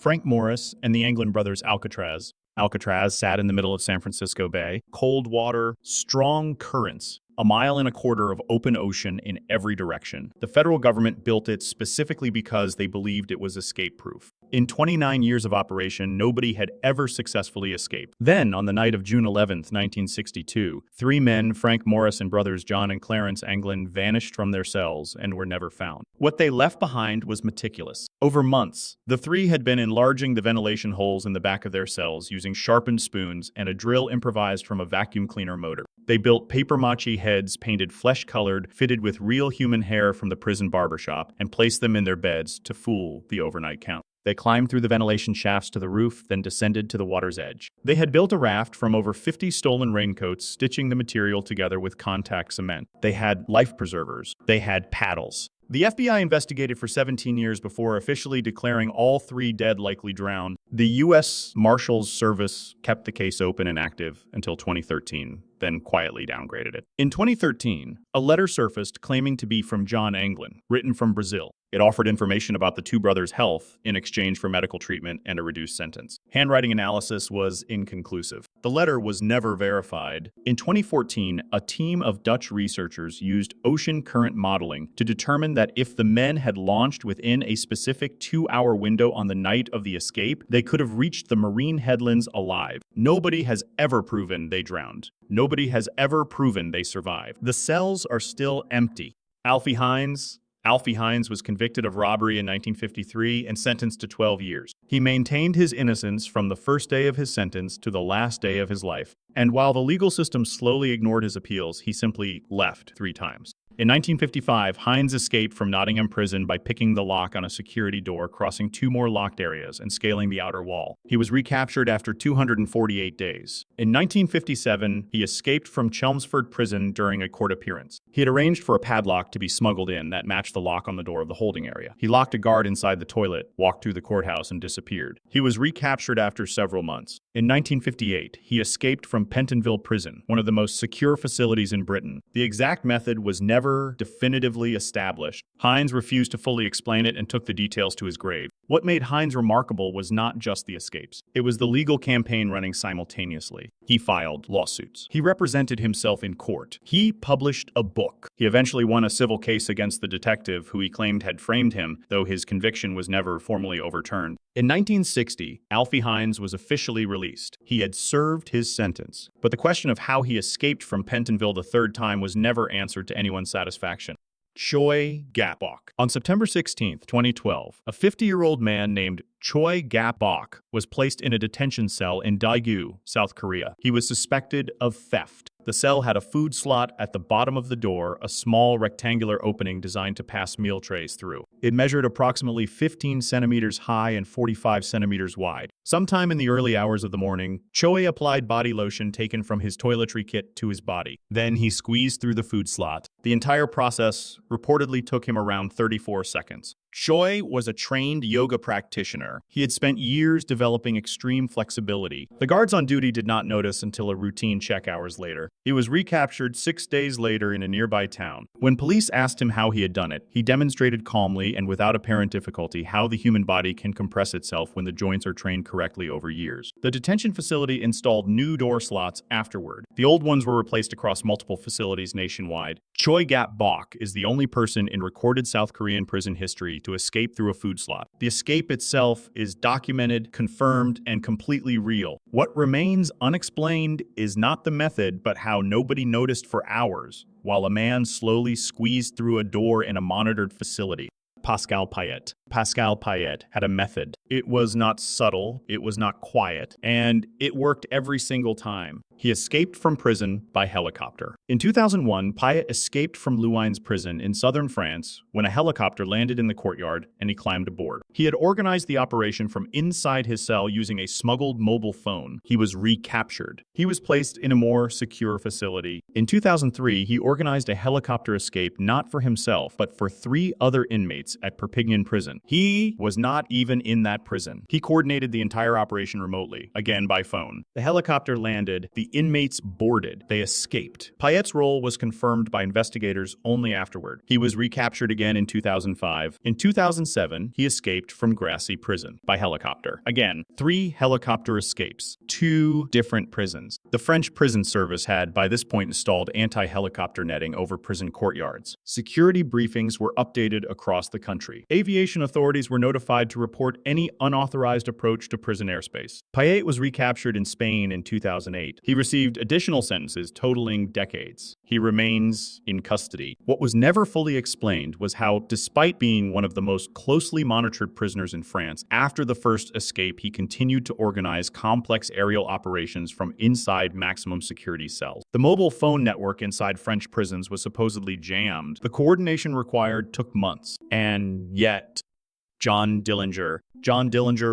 Frank Morris and the Anglin brothers Alcatraz. Alcatraz sat in the middle of San Francisco Bay. Cold water, strong currents, a mile and a quarter of open ocean in every direction. The federal government built it specifically because they believed it was escape-proof. In 29 years of operation, nobody had ever successfully escaped. Then, on the night of June 11th, 1962, three men, Frank Morris and brothers John and Clarence Anglin, vanished from their cells and were never found. What they left behind was meticulous. Over months, the three had been enlarging the ventilation holes in the back of their cells using sharpened spoons and a drill improvised from a vacuum cleaner motor. They built papier-mâché heads painted flesh-colored, fitted with real human hair from the prison barbershop, and placed them in their beds to fool the overnight count. They climbed through the ventilation shafts to the roof, then descended to the water's edge. They had built a raft from over 50 stolen raincoats, stitching the material together with contact cement. They had life preservers. They had paddles. The FBI investigated for 17 years before officially declaring all three dead, likely drowned. The U.S. Marshals Service kept the case open and active until 2013, then quietly downgraded it. In 2013, a letter surfaced claiming to be from John Anglin, written from Brazil. It offered information about the two brothers' health in exchange for medical treatment and a reduced sentence. Handwriting analysis was inconclusive. The letter was never verified. In 2014, a team of Dutch researchers used ocean current modeling to determine that if the men had launched within a specific 2-hour window on the night of the escape, they could have reached the marine headlands alive. Nobody has ever proven they drowned. Nobody has ever proven they survived. The cells are still empty. Alfie Hinds was convicted of robbery in 1953 and sentenced to 12 years. He maintained his innocence from the first day of his sentence to the last day of his life. And while the legal system slowly ignored his appeals, he simply left 3 times. In 1955, Hinds escaped from Nottingham prison by picking the lock on a security door, crossing 2 more locked areas, and scaling the outer wall. He was recaptured after 248 days. In 1957, he escaped from Chelmsford prison during a court appearance. He had arranged for a padlock to be smuggled in that matched the lock on the door of the holding area. He locked a guard inside the toilet, walked through the courthouse, and disappeared. He was recaptured after several months. In 1958, he escaped from Pentonville Prison, one of the most secure facilities in Britain. The exact method was never definitively established. Hinds refused to fully explain it and took the details to his grave. What made Hinds remarkable was not just the escapes. It was the legal campaign running simultaneously. He filed lawsuits. He represented himself in court. He published a book. He eventually won a civil case against the detective who he claimed had framed him, though his conviction was never formally overturned. In 1960, Alfie Hinds was officially released. He had served his sentence. But the question of how he escaped from Pentonville the 3rd time was never answered to anyone's satisfaction. Choi Gap-bok. On September 16, 2012, a 50-year-old man named Choi Gap-bok was placed in a detention cell in Daegu, South Korea. He was suspected of theft. The cell had a food slot at the bottom of the door, a small rectangular opening designed to pass meal trays through. It measured approximately 15 centimeters high and 45 centimeters wide. Sometime in the early hours of the morning, Choi applied body lotion taken from his toiletry kit to his body. Then he squeezed through the food slot. The entire process reportedly took him around 34 seconds. Choi was a trained yoga practitioner. He had spent years developing extreme flexibility. The guards on duty did not notice until a routine check hours later. He was recaptured 6 days later in a nearby town. When police asked him how he had done it, he demonstrated calmly and without apparent difficulty how the human body can compress itself when the joints are trained correctly over years. The detention facility installed new door slots afterward. The old ones were replaced across multiple facilities nationwide. Choi Gap-bok is the only person in recorded South Korean prison history to escape through a food slot. The escape itself is documented, confirmed, and completely real. What remains unexplained is not the method, but how nobody noticed for hours, while a man slowly squeezed through a door in a monitored facility. Pascal Payet. Pascal Payet had a method. It was not subtle, it was not quiet, and it worked every single time. He escaped from prison by helicopter. In 2001, Payet escaped from Louin's prison in southern France when a helicopter landed in the courtyard and he climbed aboard. He had organized the operation from inside his cell using a smuggled mobile phone. He was recaptured. He was placed in a more secure facility. In 2003, he organized a helicopter escape not for himself, but for 3 other inmates at Perpignan prison. He was not even in that prison. He coordinated the entire operation remotely, again by phone. The helicopter landed, the inmates boarded, they escaped. Payet's role was confirmed by investigators only afterward. He was recaptured again in 2005. In 2007, he escaped from Grassy Prison by helicopter. Again, 3 helicopter escapes, 2 different prisons. The French prison service had, by this point, installed anti-helicopter netting over prison courtyards. Security briefings were updated across the country. Aviation authorities were notified to report any unauthorized approach to prison airspace. Payet was recaptured in Spain in 2008. He received additional sentences totaling decades. He remains in custody. What was never fully explained was how, despite being one of the most closely monitored prisoners in France, after the first escape, he continued to organize complex aerial operations from inside maximum security cells. The mobile phone network inside French prisons was supposedly jammed. The coordination required took months. And yet, John Dillinger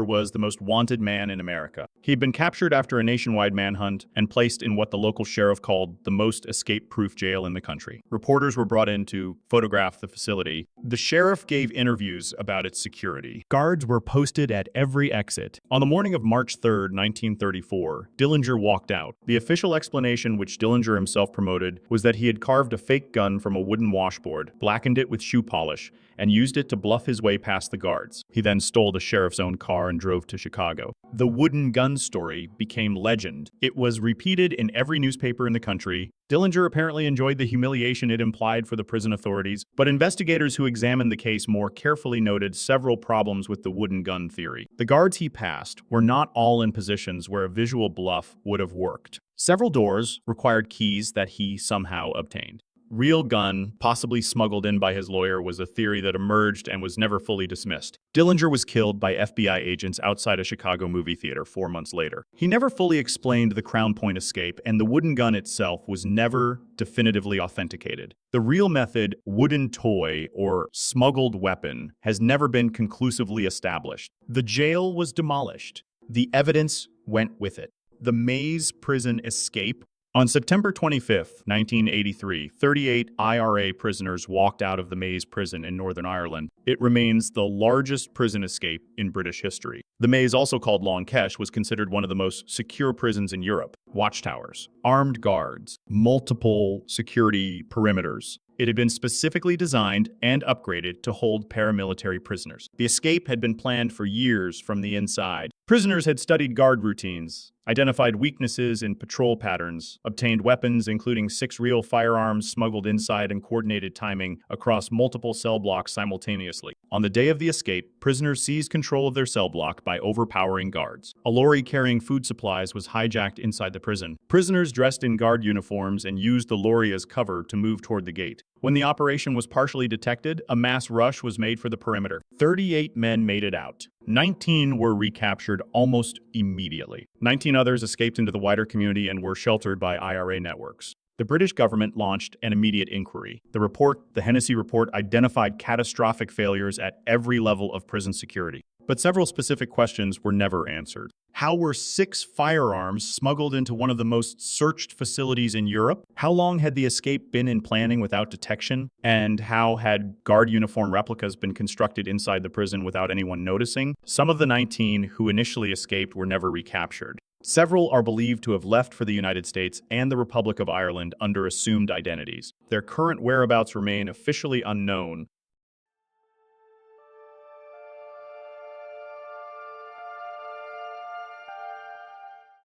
was the most wanted man in America. He'd been captured after a nationwide manhunt and placed in what the local sheriff called the most escape-proof jail in the country. Reporters were brought in to photograph the facility. The sheriff gave interviews about its security. Guards were posted at every exit. On the morning of March 3rd, 1934, Dillinger walked out. The official explanation, which Dillinger himself promoted, was that he had carved a fake gun from a wooden washboard, blackened it with shoe polish, and used it to bluff his way past the guards. He then stole the sheriff's own car and drove to Chicago. The wooden gun story became legend. It was repeated in every newspaper in the country. Dillinger apparently enjoyed the humiliation it implied for the prison authorities, but investigators who examined the case more carefully noted several problems with the wooden gun theory. The guards he passed were not all in positions where a visual bluff would have worked. Several doors required keys that he somehow obtained. Real gun, possibly smuggled in by his lawyer, was a theory that emerged and was never fully dismissed. Dillinger was killed by FBI agents outside a Chicago movie theater 4 months later. He never fully explained the Crown Point escape, and the wooden gun itself was never definitively authenticated. The real method, wooden toy or smuggled weapon, has never been conclusively established. The jail was demolished. The evidence went with it. The Maze prison escape. On September 25, 1983, 38 IRA prisoners walked out of the Maze prison in Northern Ireland. It remains the largest prison escape in British history. The Maze, also called Long Kesh, was considered one of the most secure prisons in Europe. Watchtowers, armed guards, multiple security perimeters. It had been specifically designed and upgraded to hold paramilitary prisoners. The escape had been planned for years from the inside. Prisoners had studied guard routines, identified weaknesses in patrol patterns, obtained weapons including 6 real firearms smuggled inside, and coordinated timing across multiple cell blocks simultaneously. On the day of the escape, prisoners seized control of their cell block by overpowering guards. A lorry carrying food supplies was hijacked inside the prison. Prisoners dressed in guard uniforms and used the lorry as cover to move toward the gate. When the operation was partially detected, a mass rush was made for the perimeter. 38 men made it out. 19 were recaptured almost immediately. 19 others escaped into the wider community and were sheltered by IRA networks. The British government launched an immediate inquiry. The report, the Hennessy Report, identified catastrophic failures at every level of prison security. But several specific questions were never answered. How were 6 firearms smuggled into one of the most searched facilities in Europe? How long had the escape been in planning without detection? And how had guard uniform replicas been constructed inside the prison without anyone noticing? Some of the 19 who initially escaped were never recaptured. Several are believed to have left for the United States and the Republic of Ireland under assumed identities. Their current whereabouts remain officially unknown,